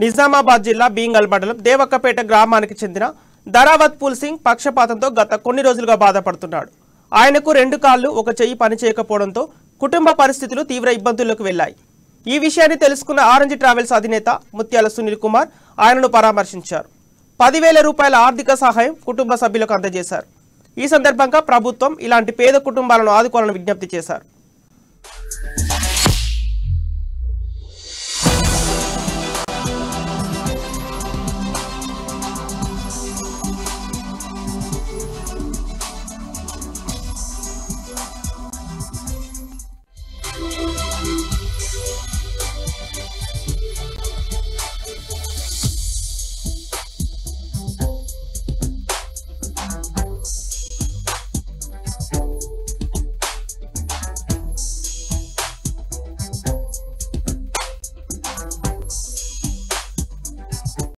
నిజామాబాద్ జిల్లా బీంగల్ మండలం దేవక్కపేట గ్రామానికి చెందిన ధరావత్ పూల్ సింగ్ పక్షపాతంతో గత కొన్ని రోజులుగా బాధపడుతున్నాడు. ఆయనకు 2 కాళ్లు ఒక చెయ్యి పనిచేయకపోవడంతో కుటుంబ పరిస్థితులు తీవ్ర ఇబ్బందుల్లోకి వెళ్లాయి. ఈ విషయాన్ని తెలుసుకున్న ఆరెంజ్ ట్రావెల్స్ అధినేత ముత్యాల సునీల్ కుమార్ ఆయనను పరామర్శించారు. 10,000 రూపాయల ఆర్థిక సహాయం కుటుంబ సభ్యులకు అందజేశారు. ఈ సందర్భంగా ప్రభుత్వం ఇలాంటి పేద కుటుంబాలను ఆదుకోవాలని విజ్ఞప్తి చేశారు.